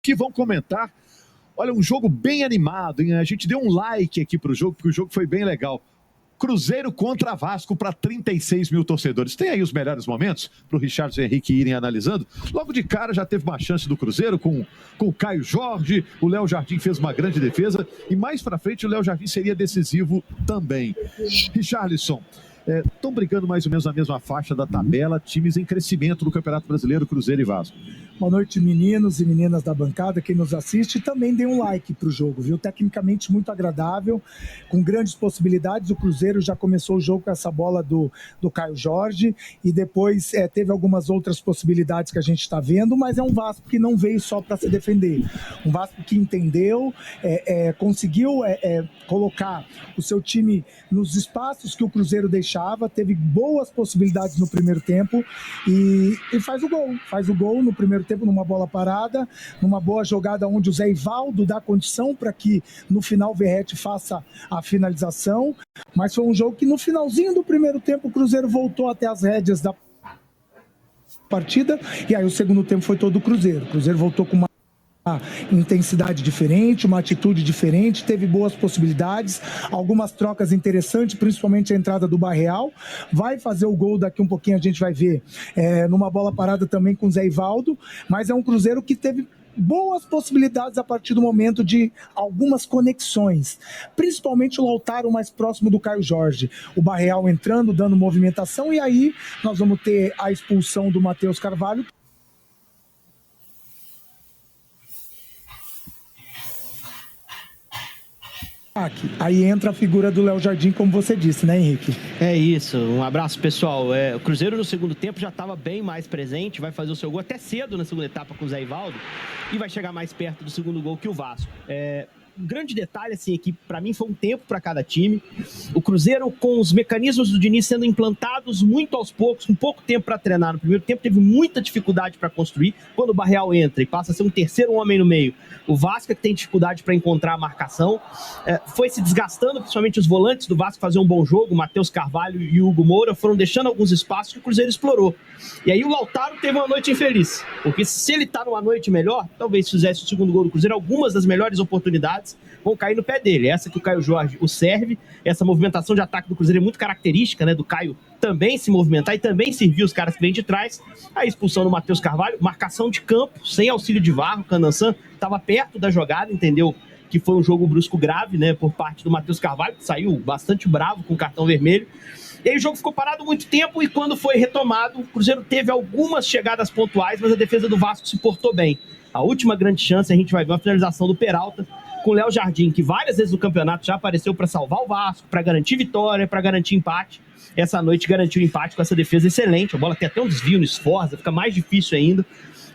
que vão comentar. Olha, um jogo bem animado, hein? A gente deu um like aqui pro jogo, porque o jogo foi bem legal. Cruzeiro contra Vasco para 36 mil torcedores. Tem aí os melhores momentos para o Richard e o Henrique irem analisando. Logo de cara já teve uma chance do Cruzeiro com o Caio Jorge, o Léo Jardim fez uma grande defesa e mais para frente o Léo Jardim seria decisivo também. Richarlison, estão brigando mais ou menos na mesma faixa da tabela, times em crescimento no Campeonato Brasileiro, Cruzeiro e Vasco. Boa noite, meninos e meninas da bancada, quem nos assiste. Também dê um like para o jogo, viu? Tecnicamente muito agradável, com grandes possibilidades. O Cruzeiro já começou o jogo com essa bola do Caio Jorge e depois teve algumas outras possibilidades que a gente está vendo, mas é um Vasco que não veio só para se defender. Um Vasco que entendeu, conseguiu colocar o seu time nos espaços que o Cruzeiro deixava, teve boas possibilidades no primeiro tempo e faz o gol no primeiro tempo numa bola parada, numa boa jogada onde o Zé Ivaldo dá condição para que no final o Verratti faça a finalização, mas foi um jogo que no finalzinho do primeiro tempo o Cruzeiro voltou até as rédeas da partida e aí o segundo tempo foi todo o Cruzeiro. O Cruzeiro voltou com uma intensidade diferente, uma atitude diferente, teve boas possibilidades, algumas trocas interessantes, principalmente a entrada do Barreal, vai fazer o gol daqui um pouquinho, a gente vai ver numa bola parada também com o Zé Ivaldo, mas é um Cruzeiro que teve boas possibilidades a partir do momento de algumas conexões, principalmente o Lautaro mais próximo do Caio Jorge, o Barreal entrando, dando movimentação, e aí nós vamos ter a expulsão do Matheus Carvalho. Aí entra a figura do Léo Jardim, como você disse, né, Henrique? É isso, um abraço, pessoal. O Cruzeiro no segundo tempo já estava bem mais presente, vai fazer o seu gol até cedo na segunda etapa com o Zé Ivaldo e vai chegar mais perto do segundo gol que o Vasco. Um grande detalhe, assim, que para mim foi um tempo para cada time. O Cruzeiro, com os mecanismos do Diniz sendo implantados muito aos poucos, com pouco tempo para treinar. No primeiro tempo teve muita dificuldade para construir. Quando o Barreal entra e passa a ser um terceiro homem no meio, o Vasco que tem dificuldade para encontrar a marcação. Foi se desgastando, principalmente os volantes do Vasco fazer um bom jogo. O Matheus Carvalho e o Hugo Moura foram deixando alguns espaços que o Cruzeiro explorou. E aí o Lautaro teve uma noite infeliz, porque se ele tá numa noite melhor, talvez fizesse o segundo gol do Cruzeiro, algumas das melhores oportunidades vão cair no pé dele. Essa que o Caio Jorge o serve, essa movimentação de ataque do Cruzeiro é muito característica, né, do Caio também se movimentar e também servir os caras que vêm de trás. A expulsão do Matheus Carvalho, marcação de campo, sem auxílio de VAR, o Canansan estava perto da jogada, entendeu que foi um jogo brusco grave, né, por parte do Matheus Carvalho, que saiu bastante bravo com o cartão vermelho. E aí o jogo ficou parado muito tempo e quando foi retomado, o Cruzeiro teve algumas chegadas pontuais, mas a defesa do Vasco se portou bem. A última grande chance, a gente vai ver uma finalização do Peralta com o Léo Jardim, que várias vezes no campeonato já apareceu para salvar o Vasco, para garantir vitória, para garantir empate. Essa noite garantiu empate com essa defesa excelente. A bola tem até um desvio no Sforza, fica mais difícil ainda,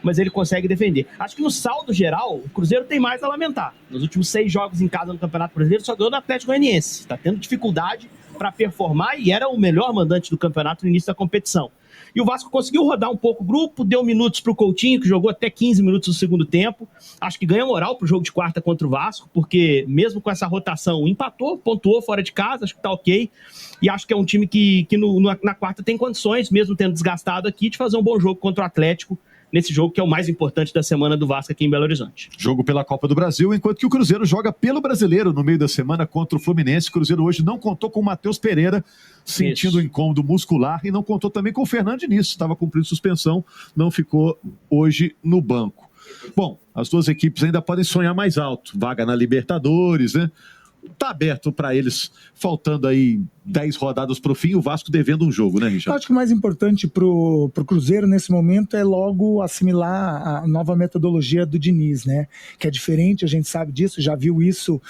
mas ele consegue defender. Acho que no saldo geral, o Cruzeiro tem mais a lamentar. Nos últimos 6 jogos em casa no Campeonato Brasileiro, só ganhou do Atlético Goianiense. Está tendo dificuldade para performar e era o melhor mandante do campeonato no início da competição. E o Vasco conseguiu rodar um pouco o grupo, deu minutos para o Coutinho, que jogou até 15 minutos no segundo tempo. Acho que ganha moral para o jogo de quarta contra o Vasco, porque mesmo com essa rotação, empatou, pontuou fora de casa, acho que tá ok. E acho que é um time que na quarta tem condições, mesmo tendo desgastado aqui, de fazer um bom jogo contra o Atlético, nesse jogo que é o mais importante da semana do Vasco aqui em Belo Horizonte. Jogo pela Copa do Brasil, enquanto que o Cruzeiro joga pelo Brasileiro no meio da semana contra o Fluminense. O Cruzeiro hoje não contou com o Matheus Pereira, sentindo um incômodo muscular, e não contou também com o Fernando Diniz, estava cumprindo suspensão, não ficou hoje no banco. Bom, as duas equipes ainda podem sonhar mais alto, vaga na Libertadores, né? Tá aberto para eles, faltando aí 10 rodadas para o fim, o Vasco devendo um jogo, né, Richard? Eu acho que o mais importante pro Cruzeiro nesse momento é logo assimilar a nova metodologia do Diniz, né? Que é diferente, a gente sabe disso, já viu isso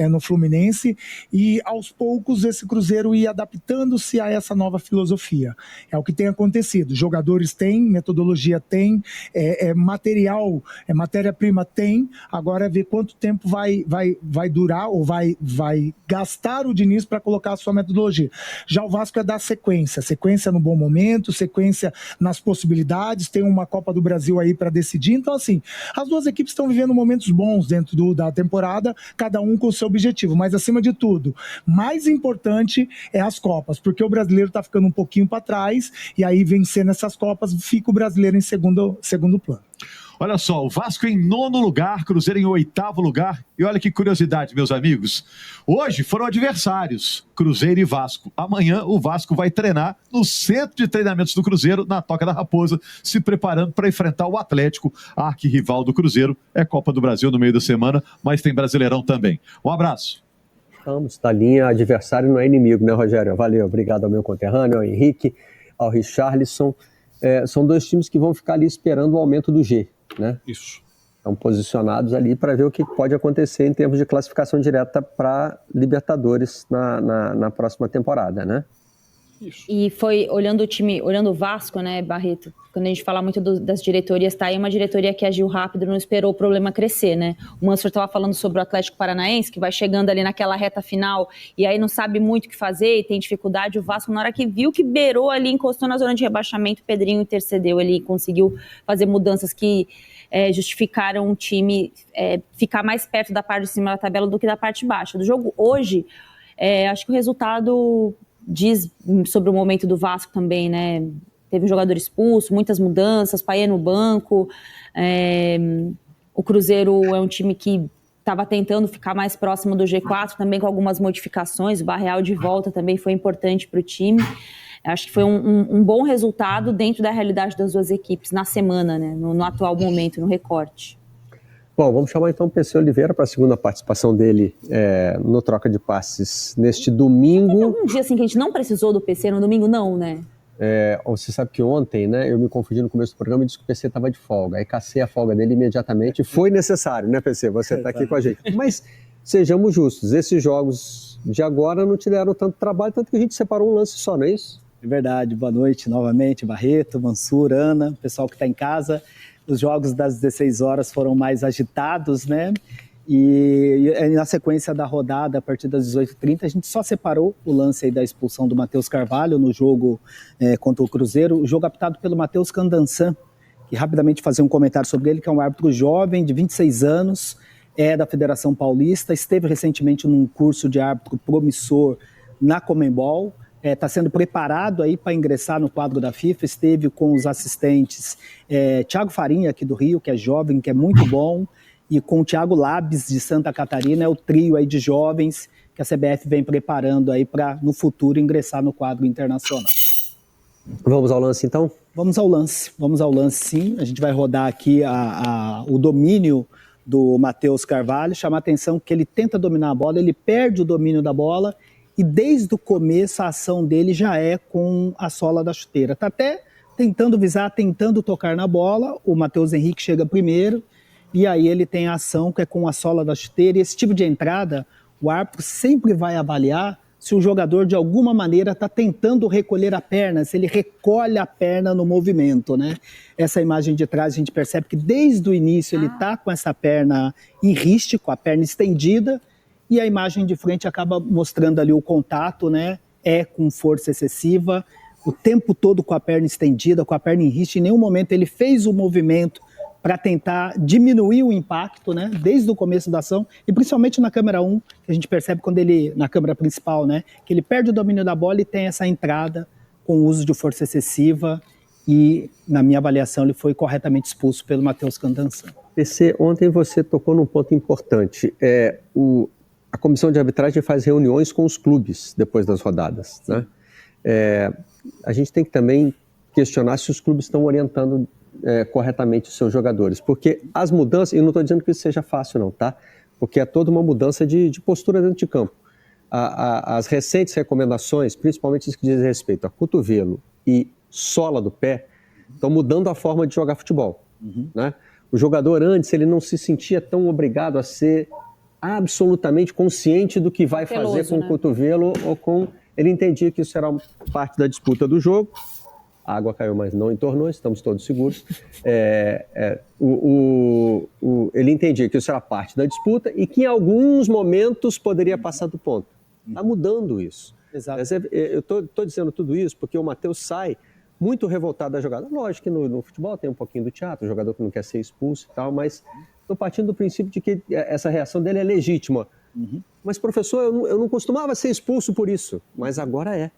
no Fluminense, e aos poucos esse Cruzeiro ir adaptando-se a essa nova filosofia. É o que tem acontecido. Jogadores têm, metodologia tem, material, matéria-prima tem, agora é ver quanto tempo vai durar ou vai gastar o Diniz para colocar a sua metodologia. Já o Vasco é dar sequência no bom momento, sequência nas possibilidades, tem uma Copa do Brasil aí para decidir. Então, assim, as duas equipes estão vivendo momentos bons dentro da temporada, cada um com o seu objetivo, mas acima de tudo, mais importante é as Copas, porque o brasileiro está ficando um pouquinho para trás, e aí vencer nessas Copas fica o brasileiro em segundo plano. Olha só, o Vasco em 9º lugar, Cruzeiro em 8º lugar. E olha que curiosidade, meus amigos. Hoje foram adversários, Cruzeiro e Vasco. Amanhã o Vasco vai treinar no centro de treinamentos do Cruzeiro, na Toca da Raposa, se preparando para enfrentar o Atlético, arquirrival do Cruzeiro. É Copa do Brasil no meio da semana, mas tem Brasileirão também. Um abraço. Estamos, tá linha, adversário não é inimigo, né, Rogério? Valeu, obrigado ao meu conterrâneo, ao Henrique, ao Richarlison. São dois times que vão ficar ali esperando o aumento do G, né? Isso. Estão posicionados ali para ver o que pode acontecer em termos de classificação direta para Libertadores na próxima temporada, né? Isso. E foi olhando o time, olhando o Vasco, né, Barreto? Quando a gente fala muito das diretorias, tá aí uma diretoria que agiu rápido, não esperou o problema crescer, né? O Mansur estava falando sobre o Atlético Paranaense, que vai chegando ali naquela reta final e aí não sabe muito o que fazer e tem dificuldade. O Vasco, na hora que viu que beirou ali, encostou na zona de rebaixamento, o Pedrinho intercedeu ali e conseguiu fazer mudanças que justificaram o time ficar mais perto da parte de cima da tabela do que da parte baixa. Do jogo hoje, acho que o resultado diz sobre o momento do Vasco também, né? Teve um jogador expulso, muitas mudanças, Payet no banco. O Cruzeiro é um time que estava tentando ficar mais próximo do G4, também com algumas modificações. O Barreal de volta também foi importante para o time. Acho que foi um bom resultado dentro da realidade das duas equipes na semana, né? No atual momento, no recorte. Bom, vamos chamar então o PC Oliveira para a segunda participação dele no Troca de Passes neste domingo. Teve algum dia assim que a gente não precisou do PC no domingo? Não, né? Você sabe que ontem, né, eu me confundi no começo do programa e disse que o PC estava de folga. Aí cacei a folga dele imediatamente. Foi necessário, né, PC? Você está aqui com a gente. Mas sejamos justos, esses jogos de agora não te deram tanto trabalho, tanto que a gente separou um lance só, não é isso? É verdade. Boa noite novamente, Barreto, Mansur, Ana, pessoal que está em casa. Os jogos das 16 horas foram mais agitados, né? E na sequência da rodada, a partir das 18h30, a gente só separou o lance aí da expulsão do Matheus Carvalho no jogo contra o Cruzeiro, o jogo apitado pelo Matheus Candansan, que rapidamente fazer um comentário sobre ele, que é um árbitro jovem, de 26 anos, da Federação Paulista, esteve recentemente num curso de árbitro promissor na Conmebol, está sendo preparado aí para ingressar no quadro da FIFA, esteve com os assistentes Thiago Farinha, aqui do Rio, que é jovem, que é muito bom, e com o Thiago Labes, de Santa Catarina, é o trio aí de jovens que a CBF vem preparando aí para, no futuro, ingressar no quadro internacional. Vamos ao lance, então? Vamos ao lance, sim. A gente vai rodar aqui o domínio do Matheus Carvalho, chamar a atenção que ele tenta dominar a bola, ele perde o domínio da bola, e desde o começo a ação dele já é com a sola da chuteira. Está até tentando visar, tentando tocar na bola, o Matheus Henrique chega primeiro, e aí ele tem a ação que é com a sola da chuteira, e esse tipo de entrada, o árbitro sempre vai avaliar se o jogador de alguma maneira está tentando recolher a perna, se ele recolhe a perna no movimento, né? Essa imagem de trás a gente percebe que desde o início ele está com essa perna em riste, com a perna estendida, e a imagem de frente acaba mostrando ali o contato, né? Com força excessiva, o tempo todo com a perna estendida, com a perna em riste, em nenhum momento ele fez o movimento para tentar diminuir o impacto, né, desde o começo da ação, e principalmente na câmera 1, que a gente percebe quando ele, na câmera principal, né, que ele perde o domínio da bola e tem essa entrada com o uso de força excessiva, e na minha avaliação ele foi corretamente expulso pelo Matheus Candansan. PC, ontem você tocou num ponto importante, a comissão de arbitragem faz reuniões com os clubes depois das rodadas, né? A gente tem que também questionar se os clubes estão orientando corretamente os seus jogadores, porque as mudanças, e não estou dizendo que isso seja fácil não, tá? Porque é toda uma mudança de postura dentro de campo. As recentes recomendações, principalmente as que dizem respeito a cotovelo e sola do pé, estão mudando a forma de jogar futebol, né? O jogador antes, ele não se sentia tão obrigado a ser absolutamente consciente do que vai fazer com o cotovelo ou com... Ele entendia que isso era parte da disputa do jogo. A água caiu, mas não entornou, estamos todos seguros. Ele entendia que isso era parte da disputa e que em alguns momentos poderia passar do ponto. Está mudando isso. Exato. Eu estou dizendo tudo isso porque o Matheus sai muito revoltado da jogada. Lógico que no futebol tem um pouquinho do teatro, o jogador que não quer ser expulso e tal, mas estou partindo do princípio de que essa reação dele é legítima. Mas, professor, eu não costumava ser expulso por isso, mas agora é.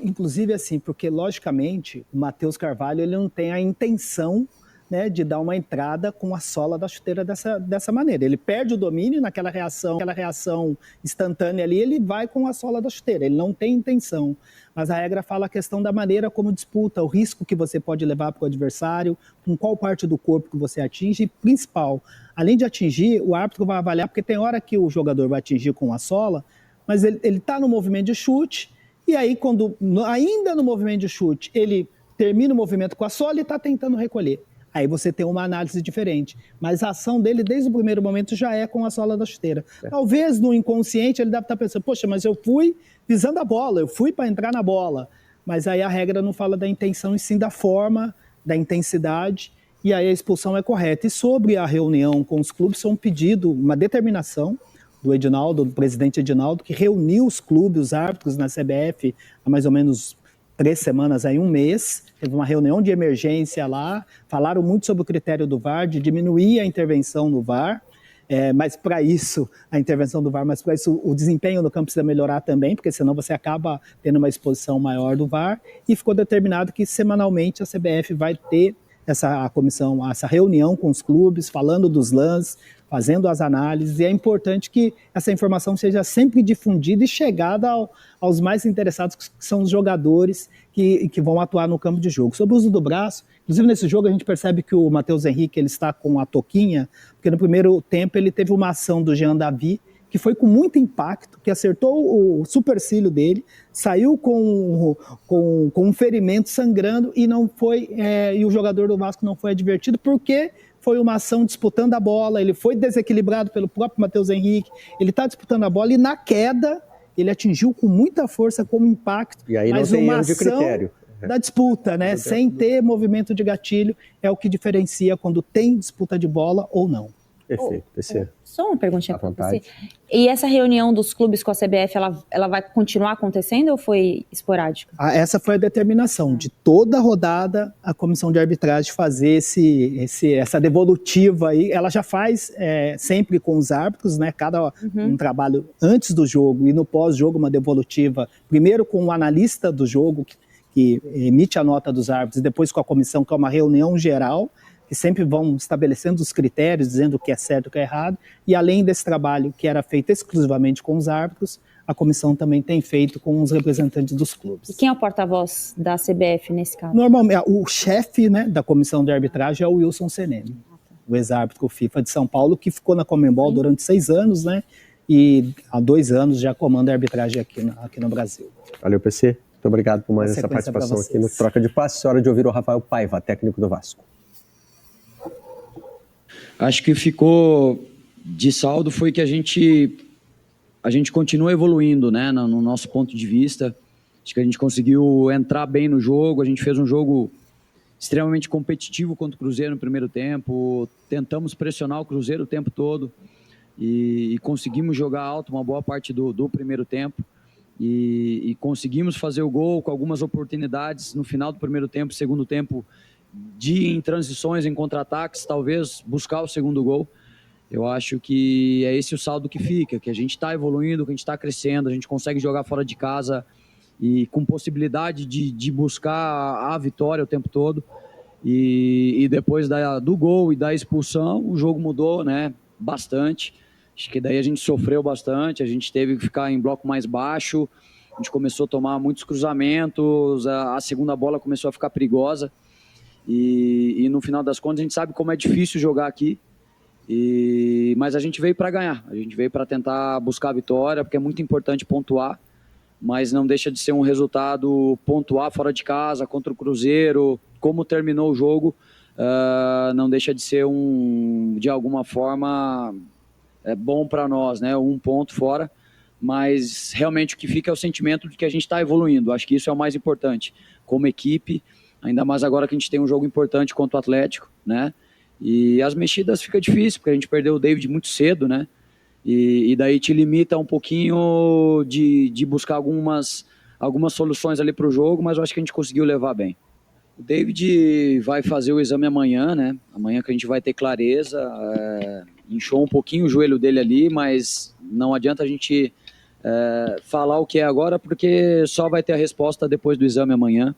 Inclusive assim, porque logicamente o Matheus Carvalho ele não tem a intenção né, de dar uma entrada com a sola da chuteira dessa maneira. Ele perde o domínio naquela reação instantânea ali, ele vai com a sola da chuteira, ele não tem intenção. Mas a regra fala a questão da maneira como disputa, o risco que você pode levar para o adversário, com qual parte do corpo que você atinge, e principal, além de atingir, o árbitro vai avaliar, porque tem hora que o jogador vai atingir com a sola, mas ele está no movimento de chute, e aí ainda no movimento de chute, ele termina o movimento com a sola e está tentando recolher. Aí você tem uma análise diferente. Mas a ação dele, desde o primeiro momento, já é com a sola da chuteira. Talvez no inconsciente ele deve estar pensando, poxa, mas eu fui pisando a bola, eu fui para entrar na bola. Mas aí a regra não fala da intenção, e sim da forma, da intensidade, e aí a expulsão é correta. E sobre a reunião com os clubes, foi um pedido, uma determinação do Edinaldo, do presidente Edinaldo, que reuniu os clubes, os árbitros na CBF há mais ou menos 3 semanas, aí 1 mês, teve uma reunião de emergência lá, falaram muito sobre o critério do VAR, de diminuir a intervenção no VAR, mas para isso, a intervenção do VAR, mas para isso o desempenho no campo precisa melhorar também, porque senão você acaba tendo uma exposição maior do VAR, e ficou determinado que semanalmente a CBF vai ter essa reunião com os clubes, falando dos lances, fazendo as análises, e é importante que essa informação seja sempre difundida e chegada aos mais interessados, que são os jogadores que vão atuar no campo de jogo. Sobre o uso do braço, inclusive nesse jogo a gente percebe que o Matheus Henrique ele está com a toquinha, porque no primeiro tempo ele teve uma ação do Jean Davi, que foi com muito impacto, que acertou o supercílio dele, saiu com um ferimento sangrando e e o jogador do Vasco não foi advertido, porque foi uma ação disputando a bola, ele foi desequilibrado pelo próprio Matheus Henrique, ele está disputando a bola e na queda ele atingiu com muita força, como impacto, e aí mas não tem uma erro de ação critério da disputa, né? Sem ter movimento de gatilho, é o que diferencia quando tem disputa de bola ou não. Perfeito, PC. Só uma perguntinha para você. E essa reunião dos clubes com a CBF, ela vai continuar acontecendo ou foi esporádica? Essa foi a determinação de toda rodada a comissão de arbitragem fazer essa devolutiva aí. Ela já faz sempre com os árbitros, né? Um trabalho antes do jogo e no pós-jogo uma devolutiva. Primeiro com o analista do jogo que emite a nota dos árbitros, e depois com a comissão, que é uma reunião geral, que sempre vão estabelecendo os critérios, dizendo o que é certo e o que é errado, e além desse trabalho que era feito exclusivamente com os árbitros, a comissão também tem feito com os representantes dos clubes. E quem é o porta-voz da CBF nesse caso? Normalmente, o chefe, né, da comissão de arbitragem é o Wilson Seneme, o ex-árbitro FIFA de São Paulo, que ficou na Conmebol durante 6 anos, né, e há 2 anos já comanda a arbitragem aqui no Brasil. Valeu, PC. Muito obrigado por mais essa participação aqui no Troca de Passes. Hora de ouvir o Rafael Paiva, técnico do Vasco. Acho que ficou de saldo foi que a gente continua evoluindo, né, no nosso ponto de vista. Acho que a gente conseguiu entrar bem no jogo, a gente fez um jogo extremamente competitivo contra o Cruzeiro no primeiro tempo, tentamos pressionar o Cruzeiro o tempo todo e conseguimos jogar alto uma boa parte do primeiro tempo e conseguimos fazer o gol com algumas oportunidades no final do primeiro tempo, segundo tempo, em transições, em contra-ataques, talvez buscar o segundo gol. Eu acho que é esse o saldo que fica, que a gente está evoluindo, que a gente está crescendo, a gente consegue jogar fora de casa e com possibilidade de buscar a vitória o tempo todo. E depois do gol e da expulsão, o jogo mudou, né, bastante. Acho que daí a gente sofreu bastante, a gente teve que ficar em bloco mais baixo, a gente começou a tomar muitos cruzamentos, a segunda bola começou a ficar perigosa. E no final das contas a gente sabe como é difícil jogar aqui, mas a gente veio para ganhar, a gente veio para tentar buscar a vitória, porque é muito importante pontuar, mas não deixa de ser um resultado pontuar fora de casa, contra o Cruzeiro, como terminou o jogo, não deixa de ser de alguma forma, bom para nós, né? 1 ponto fora, mas realmente o que fica é o sentimento de que a gente está evoluindo, acho que isso é o mais importante, como equipe. Ainda mais agora que a gente tem um jogo importante contra o Atlético, né? E as mexidas fica difícil, porque a gente perdeu o David muito cedo, né? E daí te limita um pouquinho de buscar algumas soluções ali para o jogo, mas eu acho que a gente conseguiu levar bem. O David vai fazer o exame amanhã, né? Amanhã que a gente vai ter clareza. Inchou um pouquinho o joelho dele ali, mas não adianta a gente falar o que é agora, porque só vai ter a resposta depois do exame amanhã.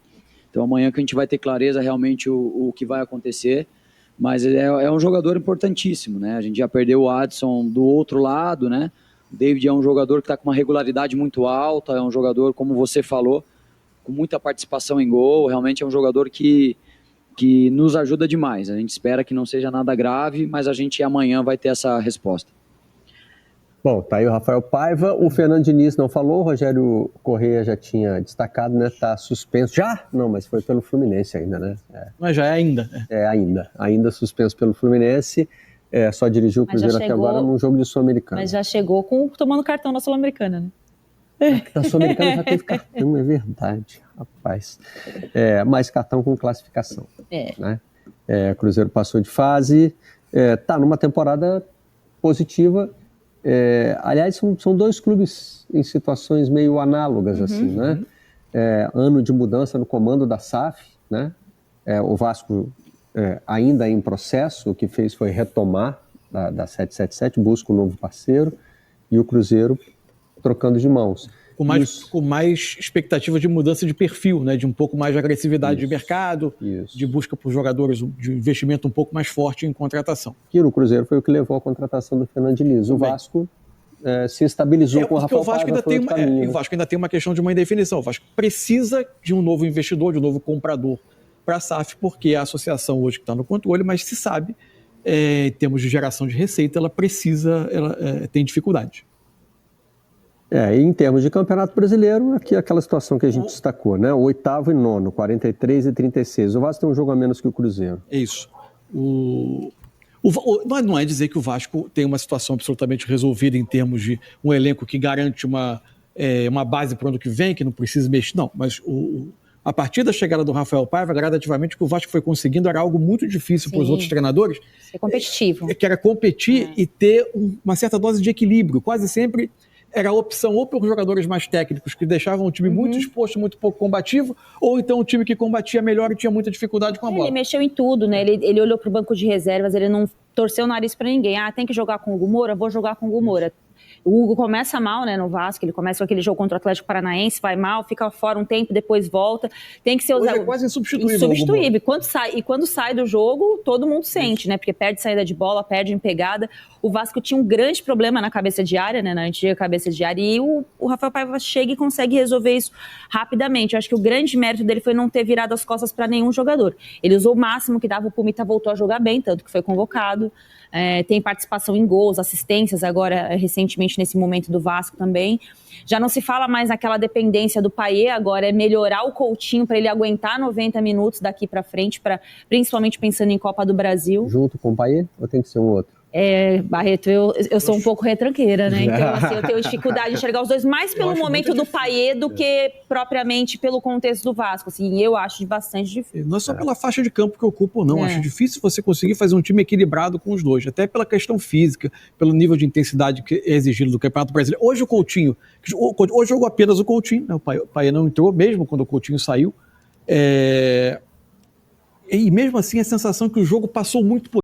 Então amanhã que a gente vai ter clareza realmente o que vai acontecer, Mas é um jogador importantíssimo, né? A gente já perdeu o Adson do outro lado, né? O David é um jogador que está com uma regularidade muito alta, é um jogador, como você falou, com muita participação em gol, realmente é um jogador que nos ajuda demais. A gente espera que não seja nada grave, mas a gente amanhã vai ter essa resposta. Bom, tá aí o Rafael Paiva, o Fernando Diniz não falou, o Rogério Corrêa já tinha destacado, né, tá suspenso, já? Não, mas foi pelo Fluminense ainda, né? Mas já é ainda. Ainda suspenso pelo Fluminense, só dirigiu o Cruzeiro até agora num jogo de Sul-Americana. Mas já chegou tomando cartão na Sul-Americana, né? Na Sul-Americana já teve cartão, é verdade, rapaz. Mais cartão com classificação. Né? Cruzeiro passou de fase, tá numa temporada positiva. Aliás, são dois clubes em situações meio análogas, assim, né? Ano de mudança no comando da SAF, né? O Vasco ainda em processo, o que fez foi retomar da 777, busca um novo parceiro, e o Cruzeiro trocando de mãos. Com mais expectativa de mudança de perfil, né? De um pouco mais de agressividade de mercado, de busca por jogadores de investimento um pouco mais forte em contratação. E o Cruzeiro foi o que levou à contratação do Fernando Diniz. O Vasco se estabilizou com o Rafael Paiva. O Vasco ainda tem uma questão de uma indefinição. O Vasco precisa de um novo investidor, de um novo comprador para a SAF, porque a associação hoje que está no controle, mas se sabe, em termos de geração de receita, ela tem dificuldade. E em termos de Campeonato Brasileiro, aqui é aquela situação que a gente destacou, né? O 8º e 9º, 43 e 36. O Vasco tem um jogo a menos que o Cruzeiro. É isso. Não é dizer que o Vasco tem uma situação absolutamente resolvida em termos de um elenco que garante uma base para o ano que vem, que não precisa mexer. Não, mas a partir da chegada do Rafael Paiva, gradativamente, o que o Vasco foi conseguindo era algo muito difícil para os outros treinadores. Ser competitivo. Que era competir e ter uma certa dose de equilíbrio. Quase sempre era a opção ou por jogadores mais técnicos que deixavam o time muito exposto, muito pouco combativo, ou então um time que combatia melhor e tinha muita dificuldade com a bola. Ele mexeu em tudo, né? Ele olhou para o banco de reservas, ele não torceu o nariz para ninguém. Tem que jogar com o Hugo Moura? Vou jogar com o Hugo Moura. O Hugo começa mal, né, no Vasco, ele começa com aquele jogo contra o Atlético Paranaense, vai mal, fica fora um tempo, depois volta. Tem que ser Hoje é quase insubstituível. Quando sai do jogo, todo mundo sente, né? Porque perde saída de bola, perde em pegada. O Vasco tinha um grande problema na cabeça de área, né? Na antiga cabeça de área. E o Rafael Paiva chega e consegue resolver isso rapidamente. Eu acho que o grande mérito dele foi não ter virado as costas para nenhum jogador. Ele usou o máximo que dava, o Pumita voltou a jogar bem, tanto que foi convocado. Tem participação em gols, assistências agora recentemente nesse momento do Vasco também. Já não se fala mais naquela dependência do Payet, agora é melhorar o Coutinho para ele aguentar 90 minutos daqui para frente, principalmente pensando em Copa do Brasil. Junto com o Payet ou tem que ser um outro? Barreto, eu sou um pouco retranqueira, né? Então, assim, eu tenho dificuldade de enxergar os dois mais pelo momento do Payet do que propriamente pelo contexto do Vasco. Assim, eu acho bastante difícil. Não é só pela faixa de campo que ocupa ou não. Acho difícil você conseguir fazer um time equilibrado com os dois. Até pela questão física, pelo nível de intensidade que é exigido do Campeonato Brasileiro. Hoje o Coutinho, hoje jogou apenas o Coutinho, né? O Payet não entrou mesmo quando o Coutinho saiu. E mesmo assim a sensação que o jogo passou muito por